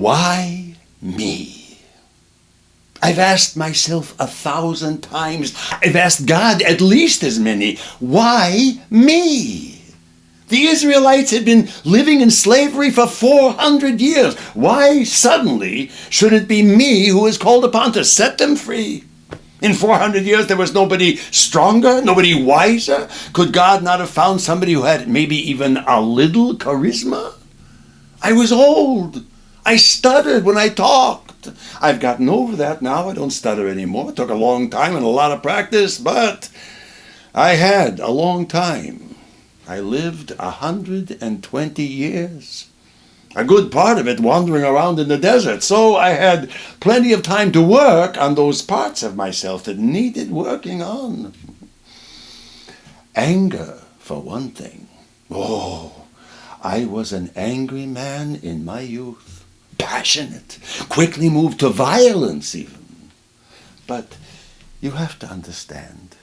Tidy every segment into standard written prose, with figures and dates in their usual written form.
Why me? I've asked myself 1,000 times. I've asked God at least as many. Why me? The Israelites had been living in slavery for 400 years. Why suddenly should it be me who is called upon to set them free? In 400 years, there was nobody stronger, nobody wiser. Could God not have found somebody who had maybe even a little charisma? I was old. I stuttered when I talked. I've gotten over that now. I don't stutter anymore. It took a long time and a lot of practice, but I had a long time. I lived 120 years. A good part of it wandering around in the desert. So I had plenty of time to work on those parts of myself that needed working on. Anger, for one thing. Oh, I was an angry man in my youth. Passionate. Quickly moved to violence even. But you have to understand,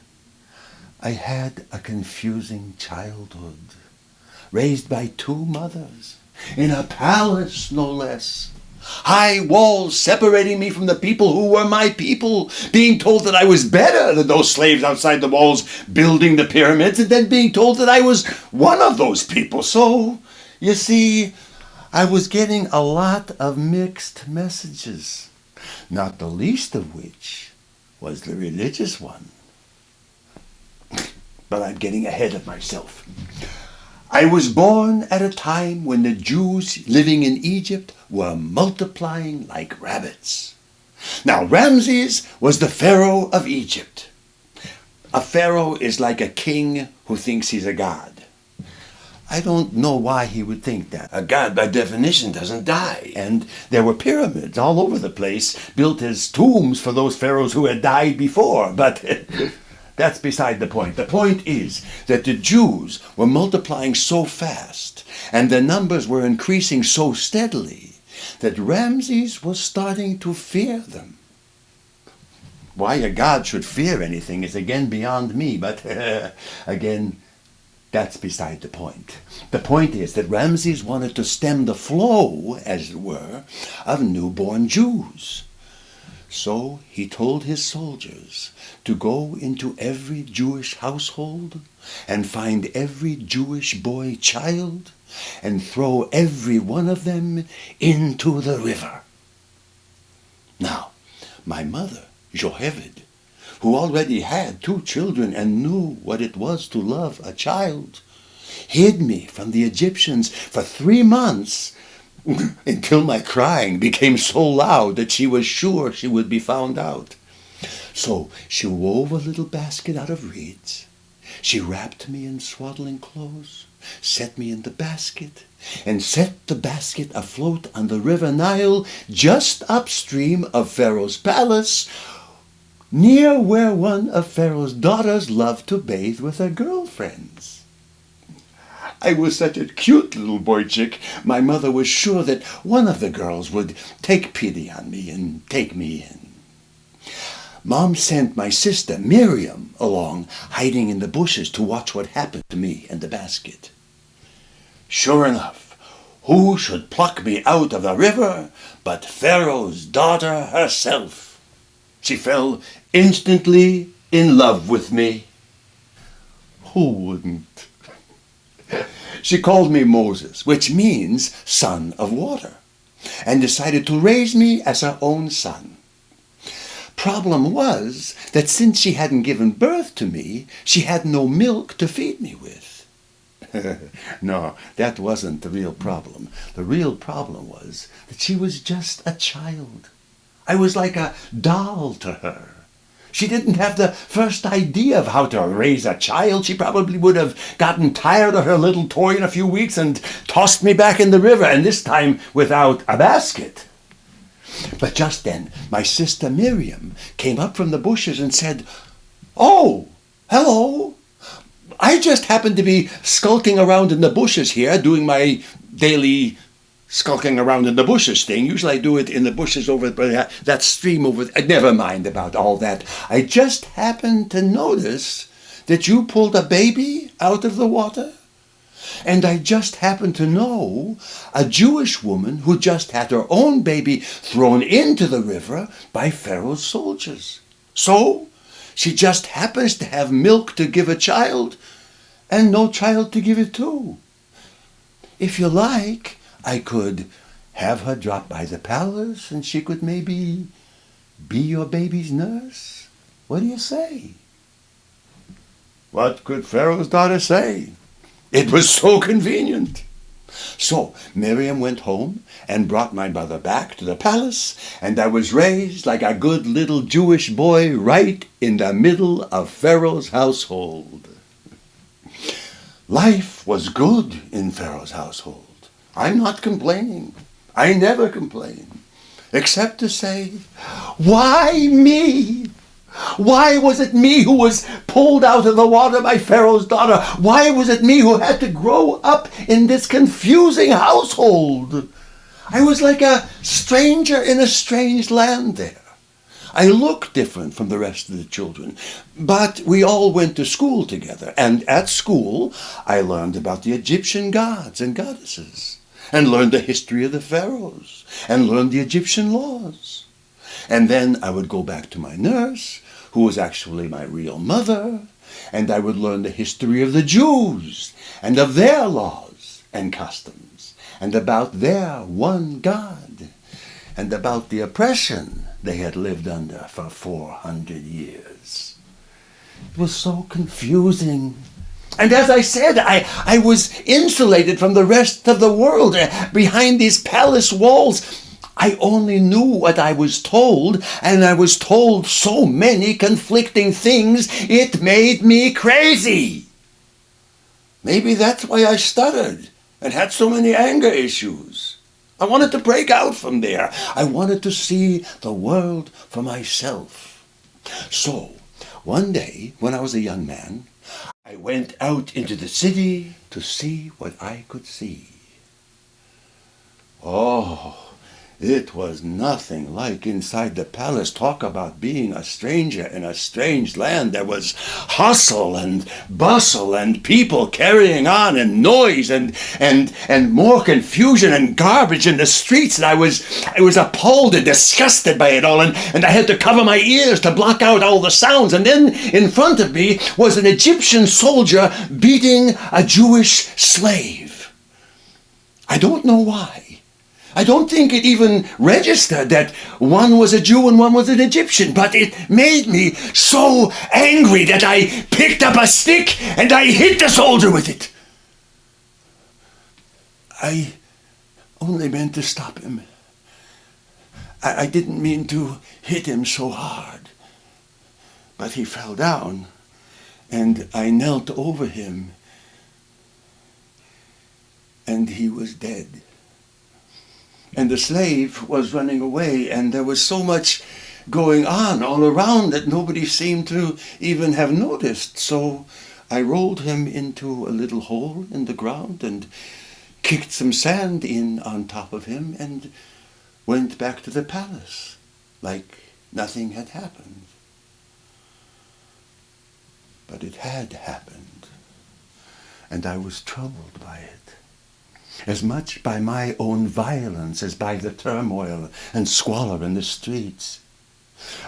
I had a confusing childhood. Raised by two mothers. In a palace, no less. High walls separating me from the people who were my people. Being told that I was better than those slaves outside the walls building the pyramids. And then being told that I was one of those people. So, you see, I was getting a lot of mixed messages. Not the least of which was the religious one. But I'm getting ahead of myself. I was born at a time when the Jews living in Egypt were multiplying like rabbits. Now, Ramses was the Pharaoh of Egypt. A pharaoh is like a king who thinks he's a god. I don't know why he would think that. A god, by definition, doesn't die. And there were pyramids all over the place, built as tombs for those pharaohs who had died before. But that's beside the point. The point is that the Jews were multiplying so fast, and their numbers were increasing so steadily, that Ramses was starting to fear them. Why a god should fear anything is again beyond me, but again, that's beside the point. The point is that Ramses wanted to stem the flow, as it were, of newborn Jews. So he told his soldiers to go into every Jewish household and find every Jewish boy child and throw every one of them into the river. Now, my mother, Jochebed, who already had 2 children and knew what it was to love a child, hid me from the Egyptians for 3 months until my crying became so loud that she was sure she would be found out. So she wove a little basket out of reeds. She wrapped me in swaddling clothes, set me in the basket, and set the basket afloat on the river Nile just upstream of Pharaoh's palace, near where one of Pharaoh's daughters loved to bathe with her girlfriends. I was such a cute little boy chick, my mother was sure that one of the girls would take pity on me and take me in. Mom sent my sister Miriam along, hiding in the bushes to watch what happened to me and the basket. Sure enough, who should pluck me out of the river but Pharaoh's daughter herself? She fell instantly in love with me. Who wouldn't? She called me Moses, which means son of water, and decided to raise me as her own son. Problem was that since she hadn't given birth to me, she had no milk to feed me with. No, that wasn't the real problem. The real problem was that she was just a child. I was like a doll to her. She didn't have the first idea of how to raise a child. She probably would have gotten tired of her little toy in a few weeks and tossed me back in the river, and this time without a basket. But just then, my sister Miriam came up from the bushes and said, "Oh, hello. I just happened to be skulking around in the bushes here, doing my daily skulking around in the bushes thing. Usually I do it in the bushes over that stream over. Never mind about all that. I just happened to notice that you pulled a baby out of the water. And I just happened to know a Jewish woman who just had her own baby thrown into the river by Pharaoh's soldiers. So she just happens to have milk to give a child and no child to give it to. If you like, I could have her drop by the palace and she could maybe be your baby's nurse. What do you say? What could Pharaoh's daughter say? It was so convenient. So Miriam went home and brought my mother back to the palace, and I was raised like a good little Jewish boy right in the middle of Pharaoh's household. Life was good in Pharaoh's household. I'm not complaining. I never complain, except to say, why me? Why was it me who was pulled out of the water by Pharaoh's daughter? Why was it me who had to grow up in this confusing household? I was like a stranger in a strange land there. I looked different from the rest of the children, but we all went to school together, and at school I learned about the Egyptian gods and goddesses, and learned the history of the pharaohs, and learned the Egyptian laws. And then I would go back to my nurse, who was actually my real mother, and I would learn the history of the Jews, and of their laws and customs, and about their one God, and about the oppression they had lived under for 400 years. It was so confusing. And as I said, I was insulated from the rest of the world behind these palace walls. I only knew what I was told, and I was told so many conflicting things, it made me crazy. Maybe that's why I stuttered and had so many anger issues. I wanted to break out from there. I wanted to see the world for myself. So, one day, when I was a young man, I went out into the city to see what I could see. Oh, it was nothing like inside the palace. Talk about being a stranger in a strange land. There was hustle and bustle and people carrying on and noise and more confusion and garbage in the streets. And I was appalled and disgusted by it all. And I had to cover my ears to block out all the sounds. And then in front of me was an Egyptian soldier beating a Jewish slave. I don't know why. I don't think it even registered that one was a Jew and one was an Egyptian, but it made me so angry that I picked up a stick and I hit the soldier with it. I only meant to stop him. I didn't mean to hit him so hard. But he fell down and I knelt over him and he was dead. And the slave was running away, and there was so much going on all around that nobody seemed to even have noticed. So I rolled him into a little hole in the ground and kicked some sand in on top of him and went back to the palace like nothing had happened. But it had happened, and I was troubled by it. As much by my own violence as by the turmoil and squalor in the streets.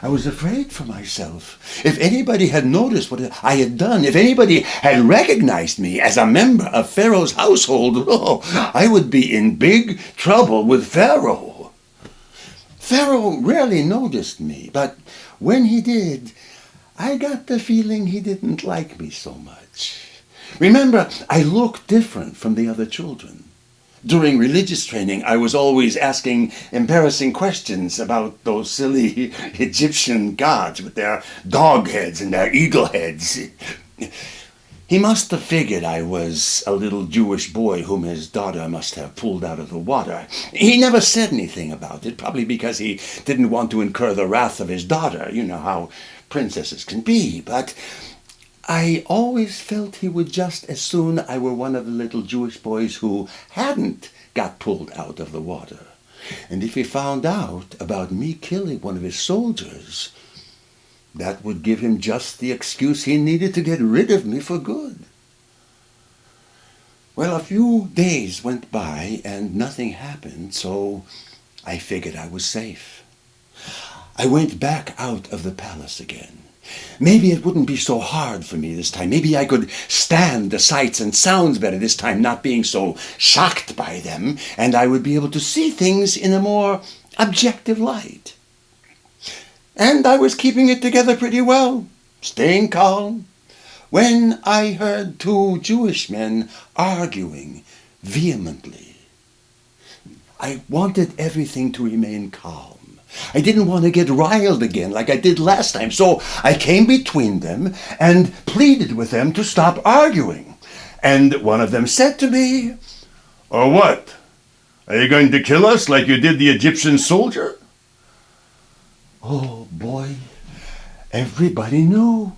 I was afraid for myself. If anybody had noticed what I had done, if anybody had recognized me as a member of Pharaoh's household, I would be in big trouble with Pharaoh. Pharaoh rarely noticed me, but when he did, I got the feeling he didn't like me so much. Remember, I looked different from the other children. During religious training, I was always asking embarrassing questions about those silly Egyptian gods with their dog heads and their eagle heads. He must have figured I was a little Jewish boy whom his daughter must have pulled out of the water. He never said anything about it, probably because he didn't want to incur the wrath of his daughter. You know how princesses can be, but I always felt he would just as soon I were one of the little Jewish boys who hadn't got pulled out of the water. And if he found out about me killing one of his soldiers, that would give him just the excuse he needed to get rid of me for good. Well, a few days went by and nothing happened, so I figured I was safe. I went back out of the palace again. Maybe it wouldn't be so hard for me this time. Maybe I could stand the sights and sounds better this time, not being so shocked by them, and I would be able to see things in a more objective light. And I was keeping it together pretty well, staying calm, when I heard two Jewish men arguing vehemently. I wanted everything to remain calm. I didn't want to get riled again like I did last time, so I came between them and pleaded with them to stop arguing. And one of them said to me, "Or what? Are you going to kill us like you did the Egyptian soldier?" Oh boy, everybody knew.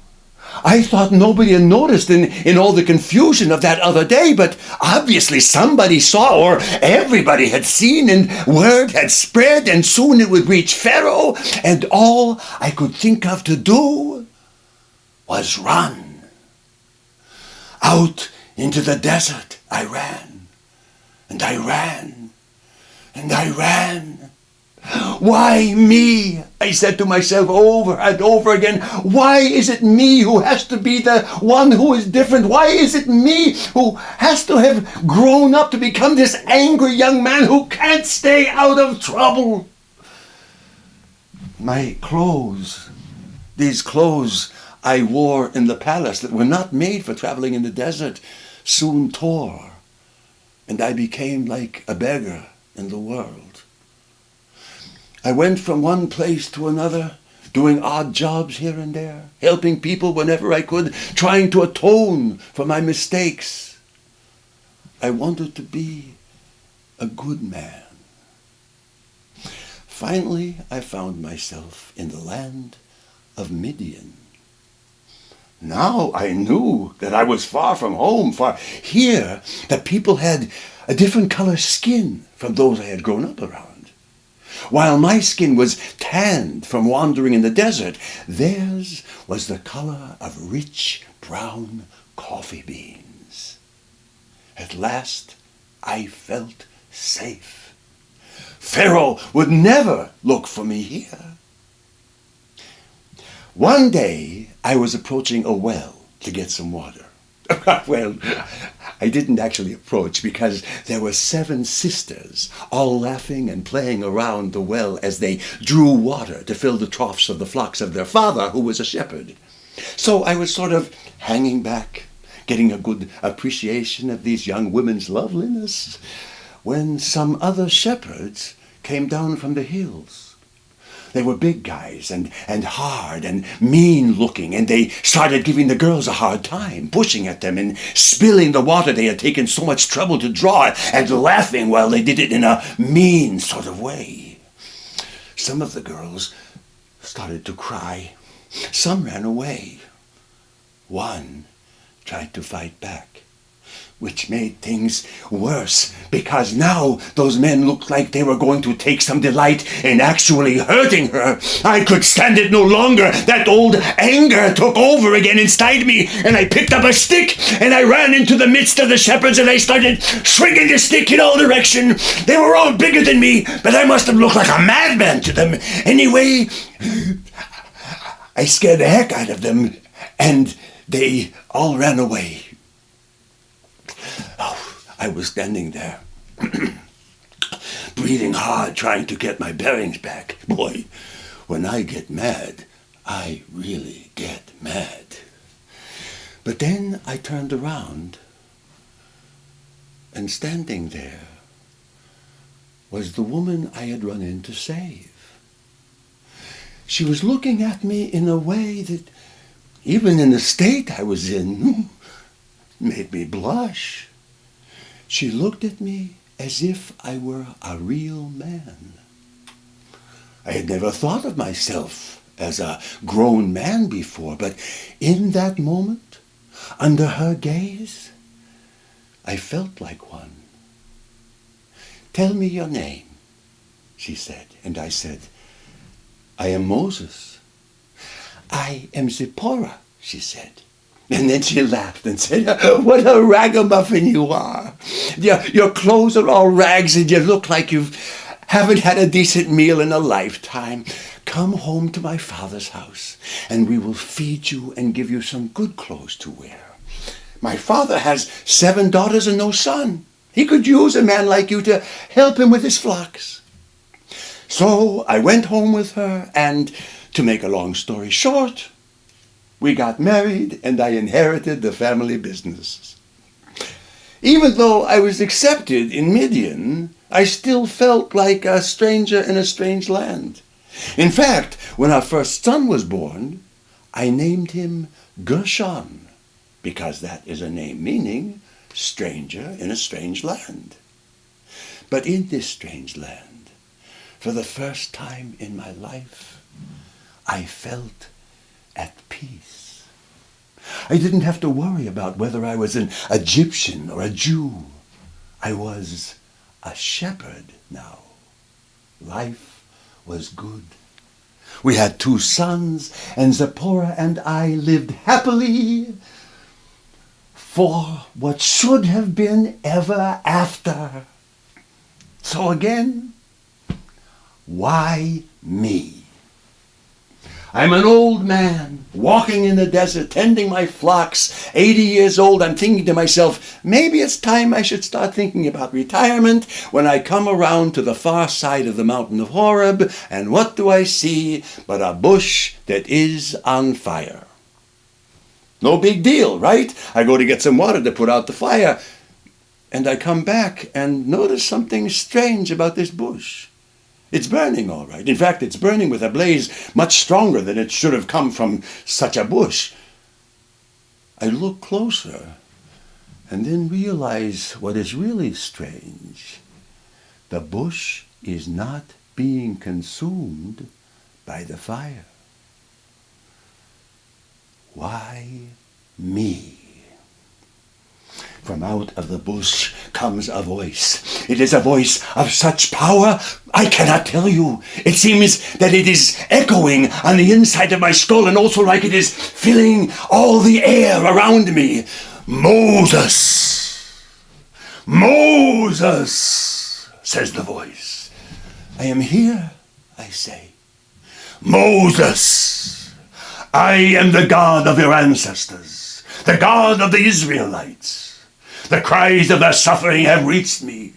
I thought nobody had noticed in all the confusion of that other day, but obviously somebody saw, or everybody had seen, and word had spread, and soon it would reach Pharaoh, and all I could think of to do was run. Out into the desert I ran, and I ran, and I ran. Why me? I said to myself over and over again. Why is it me who has to be the one who is different? Why is it me who has to have grown up to become this angry young man who can't stay out of trouble? My clothes, these clothes I wore in the palace that were not made for traveling in the desert, soon tore, and I became like a beggar in the world. I went from one place to another, doing odd jobs here and there, helping people whenever I could, trying to atone for my mistakes. I wanted to be a good man. Finally, I found myself in the land of Midian. Now I knew that I was far from home, for here the people had a different color skin from those I had grown up around. While my skin was tanned from wandering in the desert, theirs was the color of rich brown coffee beans. At last, I felt safe. Pharaoh would never look for me here. One day, I was approaching a well to get some water. Well, I didn't actually approach because there were 7 sisters all laughing and playing around the well as they drew water to fill the troughs of the flocks of their father, who was a shepherd. So I was sort of hanging back, getting a good appreciation of these young women's loveliness, when some other shepherds came down from the hills. They were big guys and hard and mean looking, and they started giving the girls a hard time, pushing at them and spilling the water they had taken so much trouble to draw, and laughing while they did it in a mean sort of way. Some of the girls started to cry. Some ran away. One tried to fight back, which made things worse, because now those men looked like they were going to take some delight in actually hurting her. I could stand it no longer. That old anger took over again inside me, and I picked up a stick, and I ran into the midst of the shepherds, and I started swinging the stick in all directions. They were all bigger than me, but I must have looked like a madman to them. Anyway, I scared the heck out of them, and they all ran away. I was standing there, breathing hard, trying to get my bearings back. Boy, when I get mad, I really get mad. But then I turned around, and standing there was the woman I had run in to save. She was looking at me in a way that, even in the state I was in, made me blush. She looked at me as if I were a real man. I had never thought of myself as a grown man before, but in that moment, under her gaze, I felt like one. "Tell me your name," she said, and I said, "I am Moses." "I am Zipporah," she said. And then she laughed and said, "What a ragamuffin you are. Your clothes are all rags and you look like you haven't had a decent meal in a lifetime. Come home to my father's house and we will feed you and give you some good clothes to wear. My father has 7 daughters and no son. He could use a man like you to help him with his flocks." So I went home with her, and to make a long story short, we got married and I inherited the family business. Even though I was accepted in Midian, I still felt like a stranger in a strange land. In fact, when our first son was born, I named him Gershon, because that is a name meaning stranger in a strange land. But in this strange land, for the first time in my life, I felt at peace. I didn't have to worry about whether I was an Egyptian or a Jew. I was a shepherd now. Life was good. We had 2 sons, and Zipporah and I lived happily for what should have been ever after. So again, why me? I'm an old man, walking in the desert, tending my flocks, 80 years old. I'm thinking to myself, maybe it's time I should start thinking about retirement, when I come around to the far side of the mountain of Horeb, and what do I see but a bush that is on fire? No big deal, right? I go to get some water to put out the fire, and I come back and notice something strange about this bush. It's burning all right. In fact, it's burning with a blaze much stronger than it should have come from such a bush. I look closer and then realize what is really strange. The bush is not being consumed by the fire. Why me? From out of the bush comes a voice. It is a voice of such power, I cannot tell you. It seems that it is echoing on the inside of my skull, and also like it is filling all the air around me. "Moses! Moses!" says the voice. "I am here," I say. "Moses! I am the God of your ancestors, the God of the Israelites. The cries of their suffering have reached me.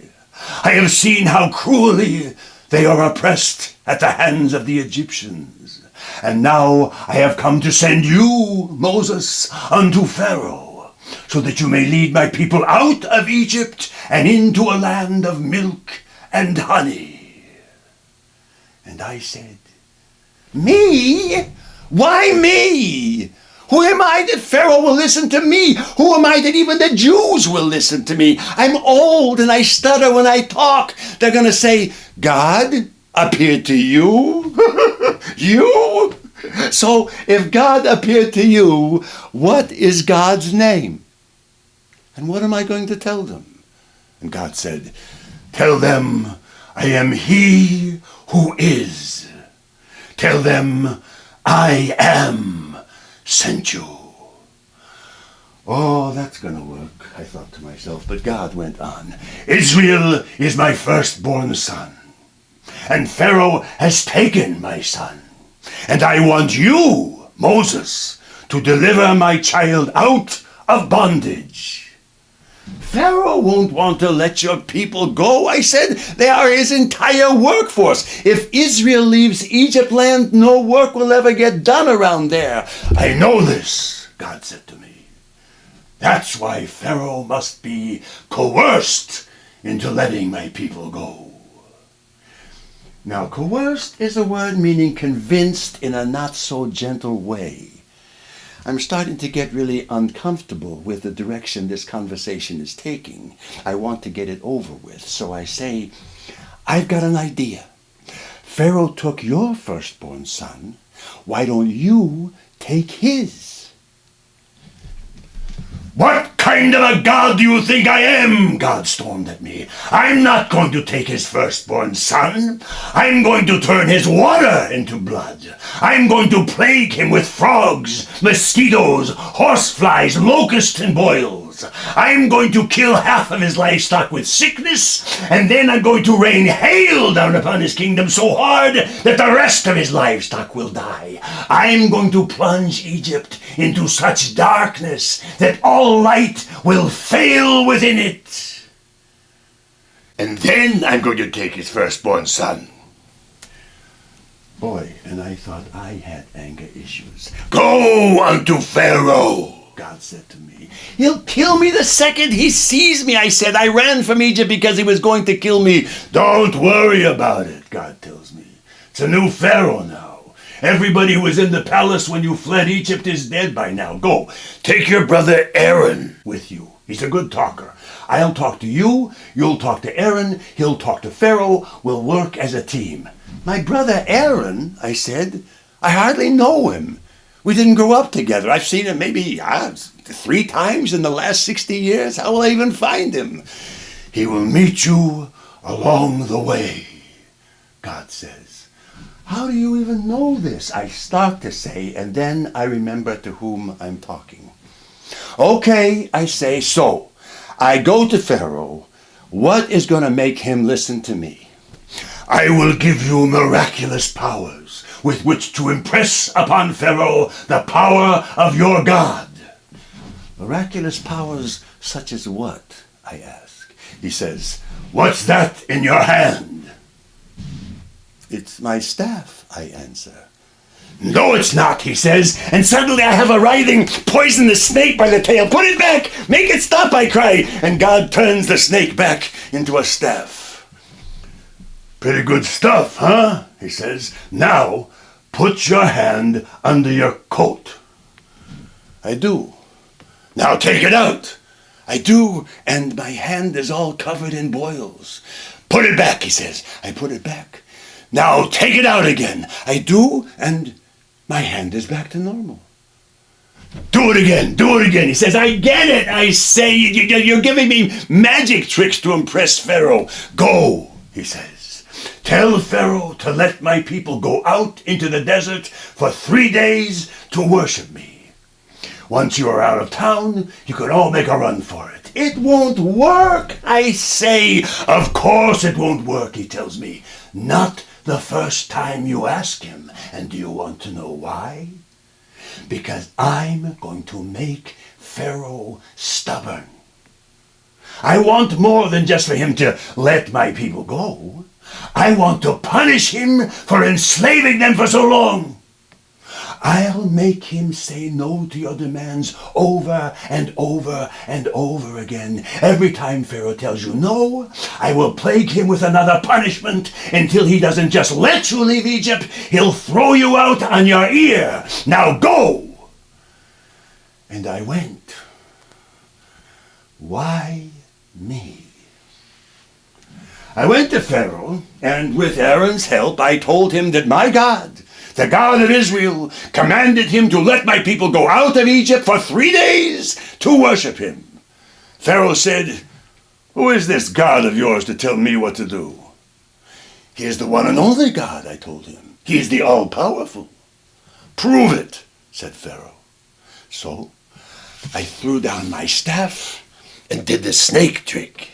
I have seen how cruelly they are oppressed at the hands of the Egyptians. And now I have come to send you, Moses, unto Pharaoh, so that you may lead my people out of Egypt and into a land of milk and honey." And I said, "Me? Why me? Who am I that Pharaoh will listen to me? Who am I that even the Jews will listen to me? I'm old and I stutter when I talk. They're going to say, God appeared to you? You? So if God appeared to you, what is God's name? And what am I going to tell them?" And God said, "Tell them I am He who is. Tell them I am sent you." Oh, that's going to work, I thought to myself. But God went on. "Israel is my firstborn son, and Pharaoh has taken my son. And I want you, Moses, to deliver my child out of bondage." "Pharaoh won't want to let your people go," I said. "They are his entire workforce. If Israel leaves Egypt land, no work will ever get done around there." "I know this," God said to me. "That's why Pharaoh must be coerced into letting my people go." Now, coerced is a word meaning convinced in a not so gentle way. I'm starting to get really uncomfortable with the direction this conversation is taking. I want to get it over with. So I say, "I've got an idea. Pharaoh took your firstborn son. Why don't you take his?" "What kind kind of a god do you think I am? God stormed at me. I'm not going to take his firstborn son. I'm going to turn his water into blood. I'm going to plague him with frogs, mosquitoes, horseflies, locusts, and boils. I'm going to kill half of his livestock with sickness, and then I'm going to rain hail down upon his kingdom so hard that the rest of his livestock will die. I'm going to plunge Egypt into such darkness that all light will fail within it. And then I'm going to take his firstborn son. Boy, and I thought I had anger issues. Go unto Pharaoh, God said to me. He'll kill me the second he sees me, I said. I ran from Egypt because he was going to kill me. Don't worry about it, God tells me. It's a new Pharaoh now. Everybody who was in the palace when you fled Egypt is dead by now. Go, take your brother Aaron with you. He's a good talker. I'll talk to you, you'll talk to Aaron, he'll talk to Pharaoh. We'll work as a team. My brother Aaron, I said, I hardly know him. We didn't grow up together. I've seen him maybe 3 times in the last 60 years. How will I even find him? He will meet you along the way, God says. How do you even know this? I start to say, and then I remember to whom I'm talking. Okay, I say, so I go to Pharaoh. What is going to make him listen to me? I will give you miraculous powers with which to impress upon Pharaoh the power of your God. Miraculous powers such as what? I ask. He says, what's that in your hand? It's my staff, I answer. No, it's not, he says, and suddenly I have a writhing, poisonous snake by the tail. Put it back! Make it stop, I cry, and God turns the snake back into a staff. Pretty good stuff, huh? He says. Now, put your hand under your coat. I do. Now take it out. I do, and my hand is all covered in boils. Put it back, he says. I put it back. Now take it out again. I do, and my hand is back to normal. Do it again, he says. I get it, I say. You're giving me magic tricks to impress Pharaoh. Go, he says. Tell Pharaoh to let my people go out into the desert for 3 days to worship me. Once you are out of town, you can all make a run for it. It won't work, I say. Of course it won't work, he tells me. Not the first time you ask him. And do you want to know why? Because I'm going to make Pharaoh stubborn. I want more than just for him to let my people go. I want to punish him for enslaving them for so long. I'll make him say no to your demands over and over and over again. Every time Pharaoh tells you no, I will plague him with another punishment until he doesn't just let you leave Egypt, he'll throw you out on your ear. Now go! And I went. Why me? I went to Pharaoh, and with Aaron's help, I told him that my God, the God of Israel, commanded him to let my people go out of Egypt for 3 days to worship him. Pharaoh said, who is this God of yours to tell me what to do? He is the one and only God, I told him. He is the all-powerful. Prove it, said Pharaoh. So I threw down my staff and did the snake trick.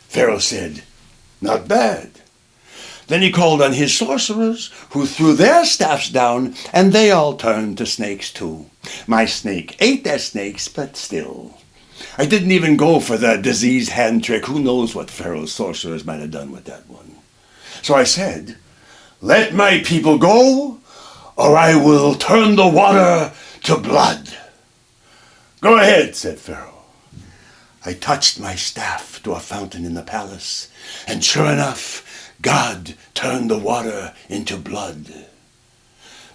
Pharaoh said, not bad. Then he called on his sorcerers, who threw their staffs down, and they all turned to snakes too. My snake ate their snakes, but still. I didn't even go for the diseased hand trick. Who knows what Pharaoh's sorcerers might have done with that one. So I said, let my people go, or I will turn the water to blood. Go ahead, said Pharaoh. I touched my staff to a fountain in the palace, and sure enough, God turned the water into blood.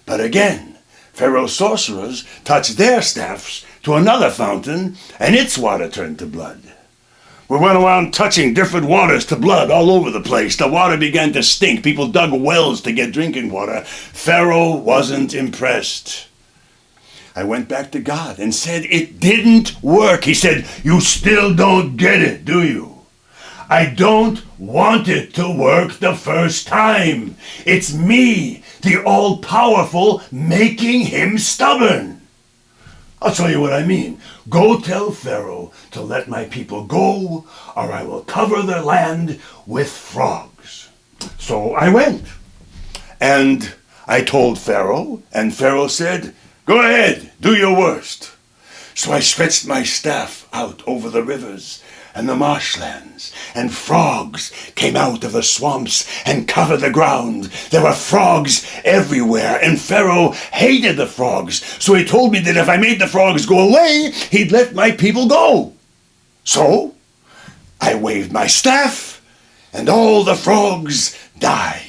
But again, Pharaoh's sorcerers touched their staffs to another fountain, and its water turned to blood. We went around touching different waters to blood all over the place. The water began to stink. People dug wells to get drinking water. Pharaoh wasn't impressed. I went back to God and said it didn't work. He said, "You still don't get it, do you? I don't want it to work the first time. It's me, the all-powerful, making him stubborn." I'll tell you what I mean. "Go tell Pharaoh to let my people go, or I will cover their land with frogs." So I went, and I told Pharaoh, and Pharaoh said, "Go ahead, do your worst." So I stretched my staff out over the rivers and the marshlands, and frogs came out of the swamps and covered the ground. There were frogs everywhere, and Pharaoh hated the frogs. So he told me that if I made the frogs go away, he'd let my people go. So I waved my staff, and all the frogs died.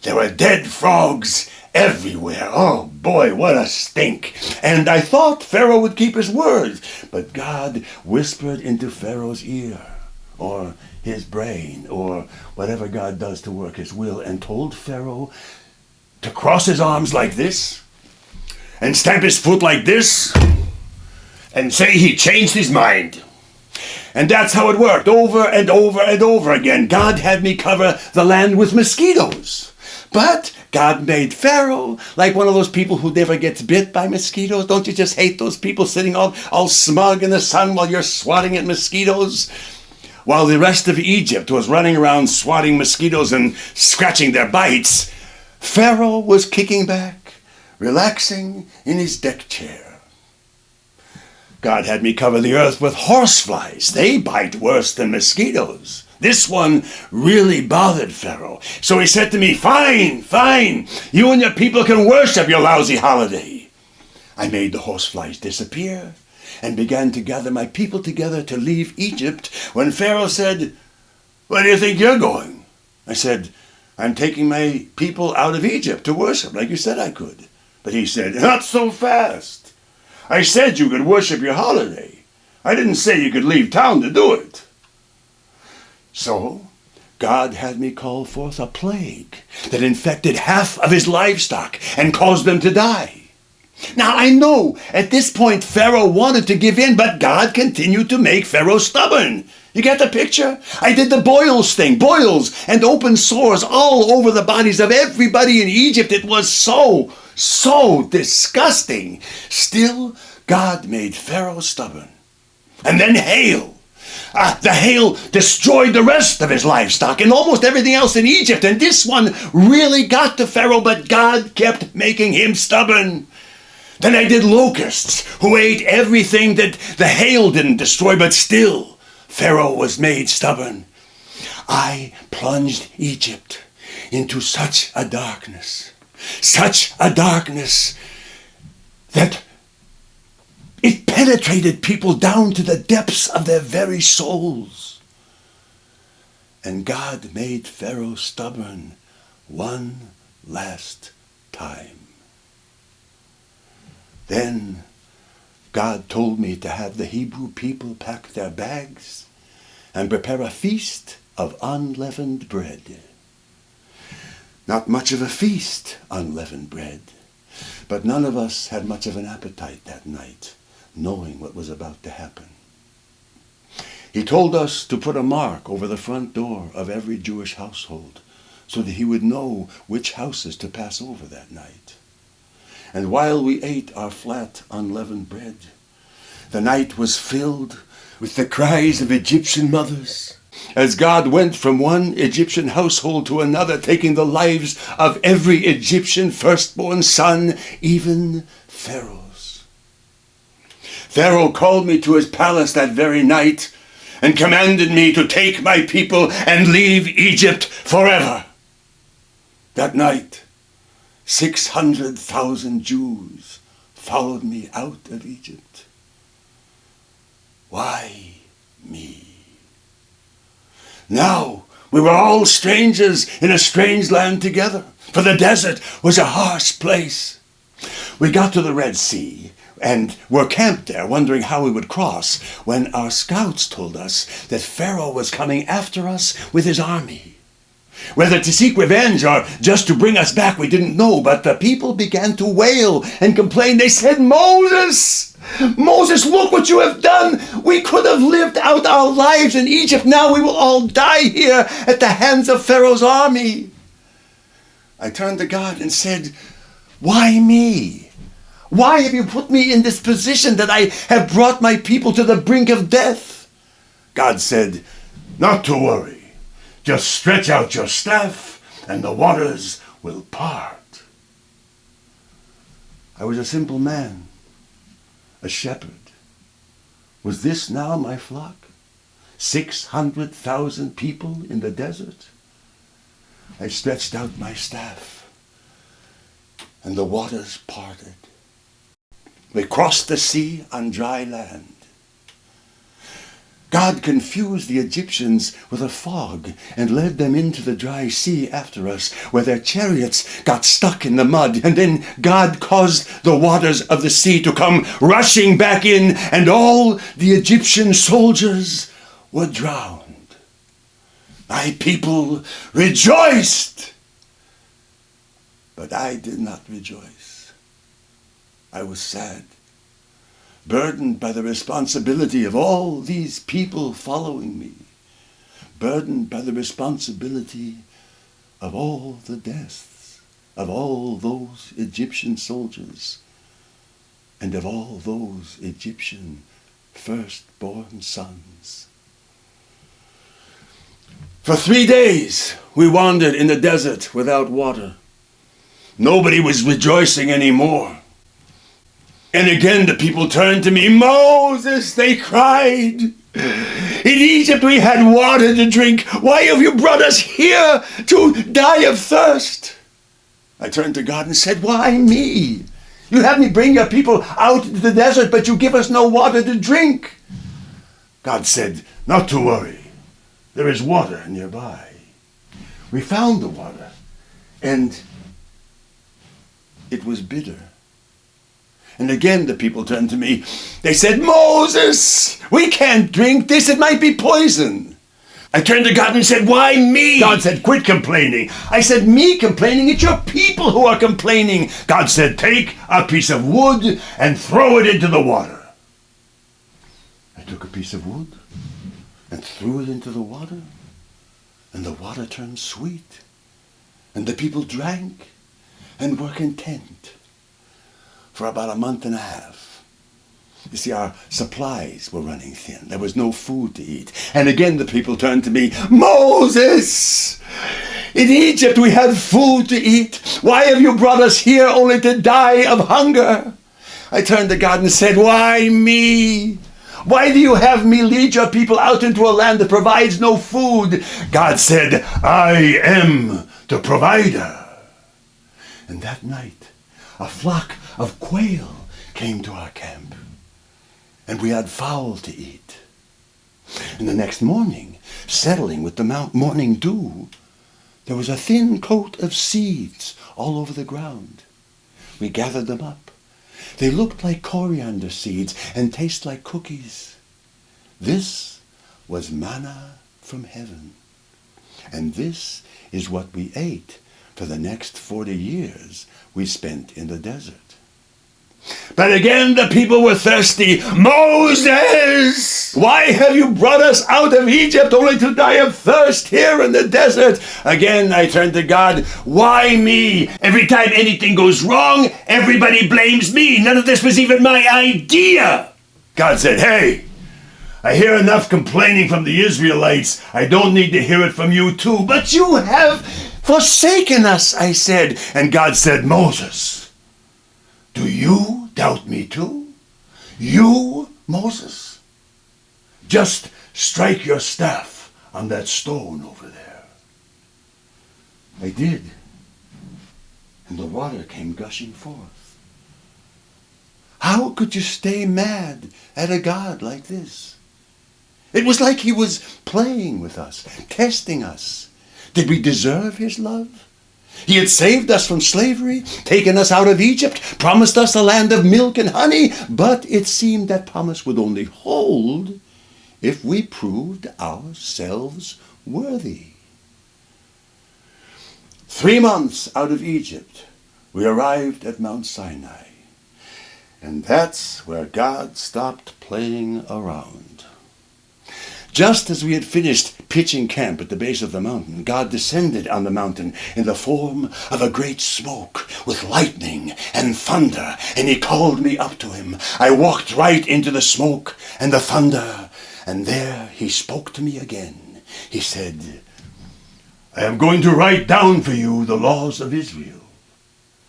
There were dead frogs everywhere. Oh boy, what a stink. And I thought Pharaoh would keep his word, but God whispered into Pharaoh's ear, or his brain, or whatever God does to work his will, and told Pharaoh to cross his arms like this, and stamp his foot like this, and say he changed his mind. And that's how it worked, over and over and over again. God had me cover the land with mosquitoes. But God made Pharaoh like one of those people who never gets bit by mosquitoes. Don't you just hate those people sitting all smug in the sun while you're swatting at mosquitoes? While the rest of Egypt was running around swatting mosquitoes and scratching their bites, Pharaoh was kicking back, relaxing in his deck chair. God had me cover the earth with horseflies. They bite worse than mosquitoes. This one really bothered Pharaoh. So he said to me, "Fine, fine. You and your people can worship your lousy holiday." I made the horseflies disappear and began to gather my people together to leave Egypt when Pharaoh said, "Where do you think you're going?" I said, "I'm taking my people out of Egypt to worship like you said I could." But he said, "Not so fast. I said you could worship your holiday. I didn't say you could leave town to do it." So God had me call forth a plague that infected half of his livestock and caused them to die. Now I know at this point Pharaoh wanted to give in, but God continued to make Pharaoh stubborn. You get the picture? I did the boils thing, boils and open sores all over the bodies of everybody in Egypt. It was so disgusting. Still, God made Pharaoh stubborn. And then hail. The hail destroyed the rest of his livestock and almost everything else in Egypt. And this one really got to Pharaoh, but God kept making him stubborn. Then I did locusts who ate everything that the hail didn't destroy, but still Pharaoh was made stubborn. I plunged Egypt into such a darkness that it penetrated people down to the depths of their very souls. And God made Pharaoh stubborn one last time. Then God told me to have the Hebrew people pack their bags and prepare a feast of unleavened bread. Not much of a feast, unleavened bread, but none of us had much of an appetite that night, knowing what was about to happen. He told us to put a mark over the front door of every Jewish household so that he would know which houses to pass over that night. And while we ate our flat, unleavened bread, the night was filled with the cries of Egyptian mothers as God went from one Egyptian household to another, taking the lives of every Egyptian firstborn son, even Pharaoh's. Pharaoh called me to his palace that very night and commanded me to take my people and leave Egypt forever. That night, 600,000 Jews followed me out of Egypt. Why me? Now we were all strangers in a strange land together, for the desert was a harsh place. We got to the Red Sea and were camped there, wondering how we would cross, when our scouts told us that Pharaoh was coming after us with his army. Whether to seek revenge or just to bring us back, we didn't know. But the people began to wail and complain. They said, Moses, Moses, look what you have done. We could have lived out our lives in Egypt. Now we will all die here at the hands of Pharaoh's army. I turned to God and said, why me? Why have you put me in this position that I have brought my people to the brink of death? God said, not to worry. Just stretch out your staff and the waters will part. I was a simple man, a shepherd. Was this now my flock? 600,000 people in the desert? I stretched out my staff and the waters parted. We crossed the sea on dry land. God confused the Egyptians with a fog and led them into the dry sea after us, where their chariots got stuck in the mud. And then God caused the waters of the sea to come rushing back in, and all the Egyptian soldiers were drowned. My people rejoiced, but I did not rejoice. I was sad, burdened by the responsibility of all these people following me, burdened by the responsibility of all the deaths of all those Egyptian soldiers and of all those Egyptian firstborn sons. For 3 days we wandered in the desert without water. Nobody was rejoicing anymore. And again the people turned to me. Moses, they cried. In Egypt we had water to drink. Why have you brought us here to die of thirst? I turned to God and said, why me? You have me bring your people out into the desert, but you give us no water to drink. God said, not to worry. There is water nearby. We found the water, and it was bitter. And again the people turned to me. They said, Moses, we can't drink this. It might be poison. I turned to God and said, why me? God said, quit complaining. I said, me complaining? It's your people who are complaining. God said, take a piece of wood and throw it into the water. I took a piece of wood and threw it into the water, and the water turned sweet, and the people drank and were content. For about a month and a half. You see, our supplies were running thin. There was no food to eat. And again the people turned to me, Moses, in Egypt we had food to eat. Why have you brought us here only to die of hunger? I turned to God and said, why me? Why do you have me lead your people out into a land that provides no food? God said, I am the provider. And that night, a flock of quail came to our camp, and we had fowl to eat. And the next morning, settling with the morning dew, there was a thin coat of seeds all over the ground. We gathered them up. They looked like coriander seeds and tasted like cookies. This was manna from heaven, and this is what we ate for the next 40 years we spent in the desert. But again the people were thirsty. Moses, why have you brought us out of Egypt only to die of thirst here in the desert? Again I turned to God. Why me? Every time anything goes wrong, everybody blames me. None of this was even my idea. God said, hey, I hear enough complaining from the Israelites. I don't need to hear it from you too. But you have forsaken us, I said. And God said, Moses, do you doubt me too? You, Moses? Just strike your staff on that stone over there. I did, and the water came gushing forth. How could you stay mad at a God like this? It was like he was playing with us, testing us. Did we deserve his love? He had saved us from slavery, taken us out of Egypt, promised us a land of milk and honey, but it seemed that promise would only hold if we proved ourselves worthy. 3 months out of Egypt, we arrived at Mount Sinai. And that's where God stopped playing around. Just as we had finished pitching camp at the base of the mountain, God descended on the mountain in the form of a great smoke with lightning and thunder, and he called me up to him. I walked right into the smoke and the thunder, and there he spoke to me again. He said, I am going to write down for you the laws of Israel.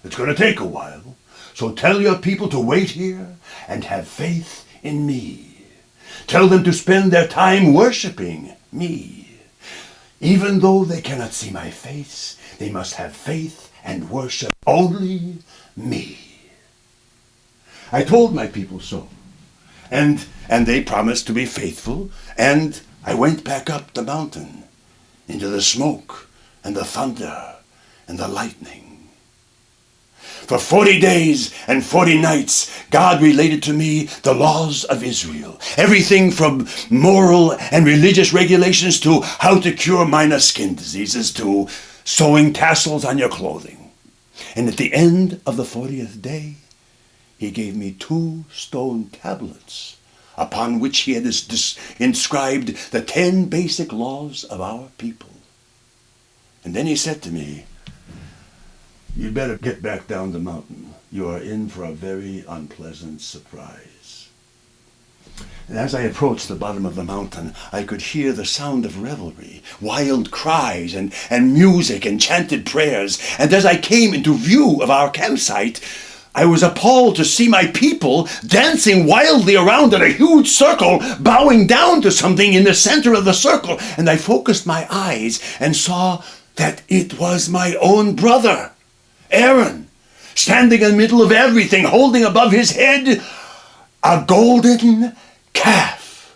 It's going to take a while, so tell your people to wait here and have faith in me. Tell them to spend their time worshiping me. Even though they cannot see my face, they must have faith and worship only me. I told my people so, and they promised to be faithful, and I went back up the mountain into the smoke and the thunder and the lightning. For 40 days and 40 nights, God related to me the laws of Israel. Everything from moral and religious regulations to how to cure minor skin diseases to sewing tassels on your clothing. And at the end of the 40th day, he gave me 2 stone tablets upon which he had inscribed the 10 basic laws of our people. And then he said to me, you'd better get back down the mountain. You are in for a very unpleasant surprise. And as I approached the bottom of the mountain, I could hear the sound of revelry, wild cries and music and chanted prayers. And as I came into view of our campsite, I was appalled to see my people dancing wildly around in a huge circle, bowing down to something in the center of the circle. And I focused my eyes and saw that it was my own brother, Aaron, standing in the middle of everything, holding above his head a golden calf.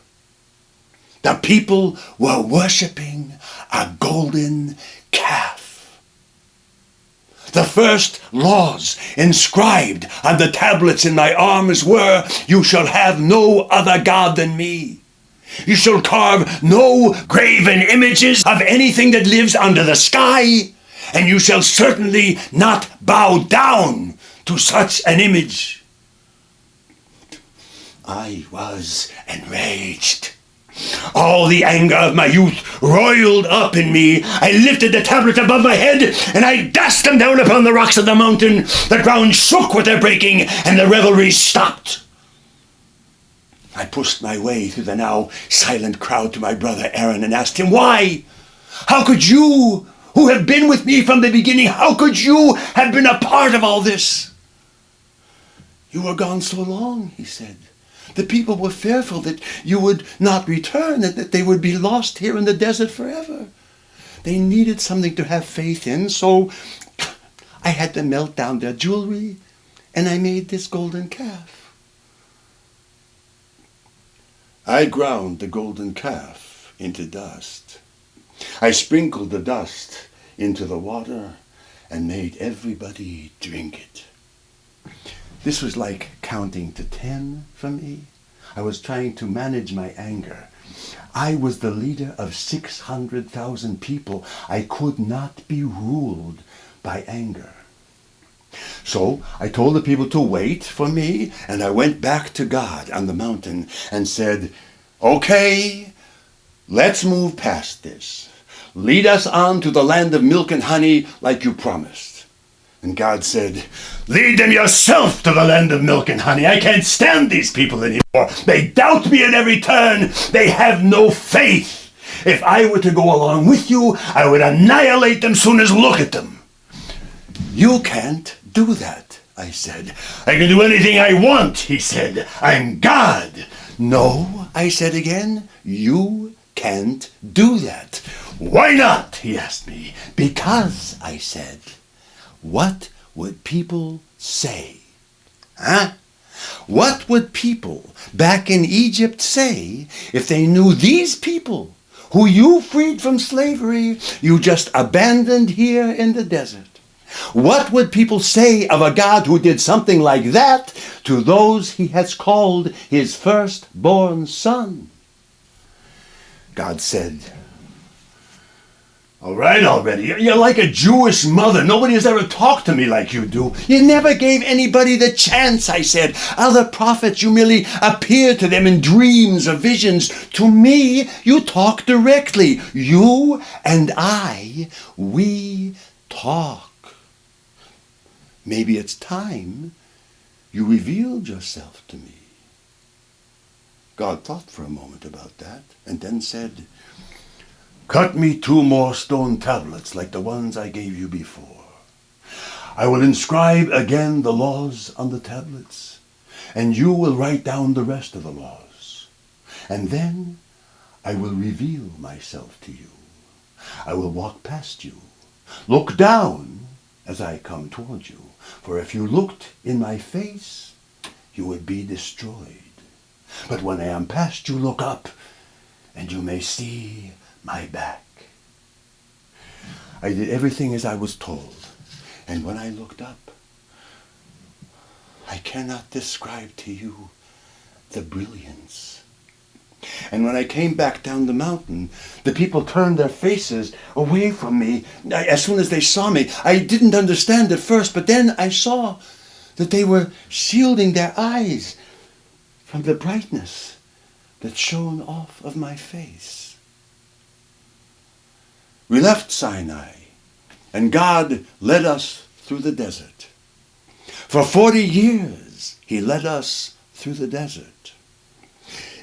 The people were worshiping a golden calf. The first laws inscribed on the tablets in my arms were, you shall have no other God than me. You shall carve no graven images of anything that lives under the sky, and you shall certainly not bow down to such an image. I was enraged. All the anger of my youth roiled up in me. I lifted the tablet above my head, and I dashed them down upon the rocks of the mountain. The ground shook with their breaking, and the revelry stopped. I pushed my way through the now silent crowd to my brother Aaron and asked him, why? How could you, who have been with me from the beginning, how could you have been a part of all this? You were gone so long, he said. The people were fearful that you would not return and that they would be lost here in the desert forever. They needed something to have faith in, so I had to melt down their jewelry, and I made this golden calf. I ground the golden calf into dust. I sprinkled the dust into the water and made everybody drink it. This was like counting to 10 for me. I was trying to manage my anger. I was the leader of 600,000 people. I could not be ruled by anger. So I told the people to wait for me, and I went back to God on the mountain and said, okay, let's move past this. Lead us on to the land of milk and honey like you promised. And God said, lead them yourself to the land of milk and honey. I can't stand these people anymore. They doubt me at every turn. They have no faith. If I were to go along with you, I would annihilate them soon as look at them. You can't do that, I said. I can do anything I want, he said. I'm God. No, I said again, you can't do that. Why not? He asked me. Because, I said, what would people say? Huh? What would people back in Egypt say if they knew these people who you freed from slavery, you just abandoned here in the desert? What would people say of a God who did something like that to those he has called his firstborn son? God said, All right already. You're like a Jewish mother. Nobody has ever talked to me like you do. You never gave anybody the chance, I said. Other prophets, you merely appeared to them in dreams or visions. To me, you talk directly. You and I, we talk. Maybe it's time you revealed yourself to me. God thought for a moment about that and then said, cut me 2 more stone tablets like the ones I gave you before. I will inscribe again the laws on the tablets, and you will write down the rest of the laws. And then I will reveal myself to you. I will walk past you. Look down as I come toward you. For if you looked in my face, you would be destroyed. But when I am past you, look up, and you may see my back. I did everything as I was told, and when I looked up, I cannot describe to you the brilliance. And when I came back down the mountain, the people turned their faces away from me as soon as they saw me. I didn't understand at first, but then I saw that they were shielding their eyes from the brightness that shone off of my face. We left Sinai, and God led us through the desert. For 40 years, he led us through the desert.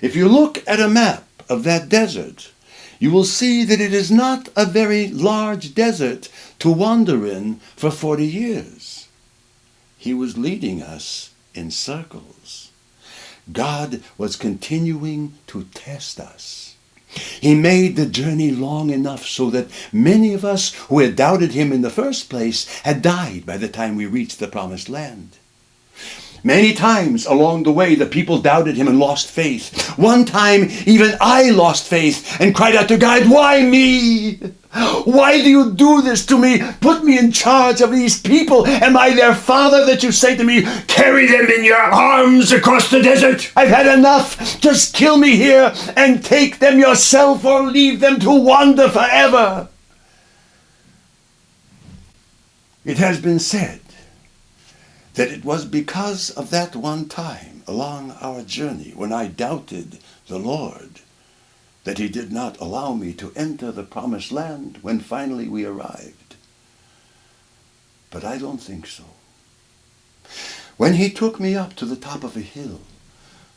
If you look at a map of that desert, you will see that it is not a very large desert to wander in for 40 years. He was leading us in circles. God was continuing to test us. He made the journey long enough so that many of us who had doubted him in the first place had died by the time we reached the promised land. Many times along the way, the people doubted him and lost faith. One time, even I lost faith and cried out to God, why me? Why do you do this to me? Put me in charge of these people. Am I their father that you say to me, carry them in your arms across the desert? I've had enough. Just kill me here and take them yourself or leave them to wander forever. It has been said that it was because of that one time along our journey when I doubted the Lord that he did not allow me to enter the promised land when finally we arrived. But I don't think so. When he took me up to the top of a hill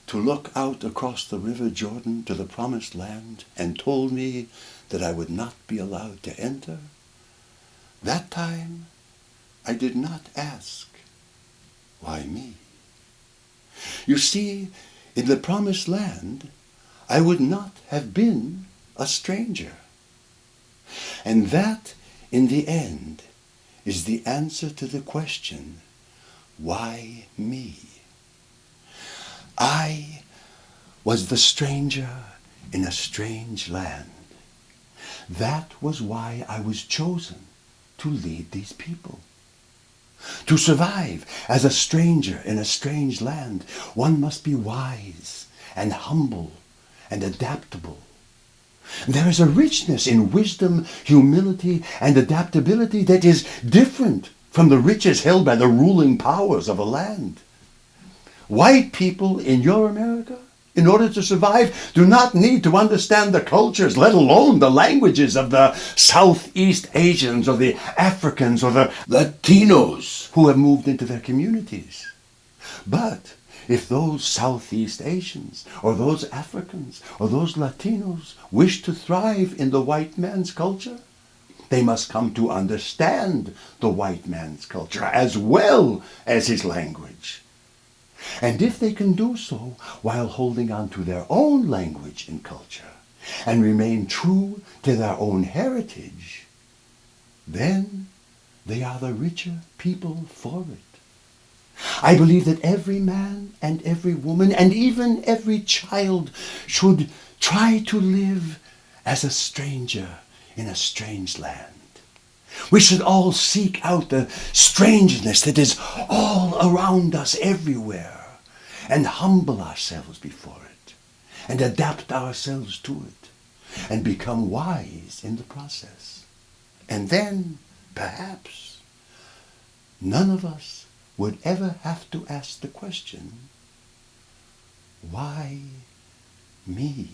to look out across the river Jordan to the promised land and told me that I would not be allowed to enter, that time I did not ask, why me? You see, in the promised land, I would not have been a stranger. And that, in the end, is the answer to the question, why me? I was the stranger in a strange land. That was why I was chosen to lead these people. To survive as a stranger in a strange land, one must be wise and humble and adaptable. There is a richness in wisdom, humility, and adaptability that is different from the riches held by the ruling powers of a land. White people in your America, in order to survive, do not need to understand the cultures, let alone the languages of the Southeast Asians or the Africans or the Latinos who have moved into their communities. But if those Southeast Asians or those Africans or those Latinos wish to thrive in the white man's culture, they must come to understand the white man's culture as well as his language. And if they can do so while holding on to their own language and culture and remain true to their own heritage, then they are the richer people for it. I believe that every man and every woman and even every child should try to live as a stranger in a strange land. We should all seek out the strangeness that is all around us everywhere and humble ourselves before it and adapt ourselves to it and become wise in the process. And then, perhaps, none of us would ever have to ask the question, why me?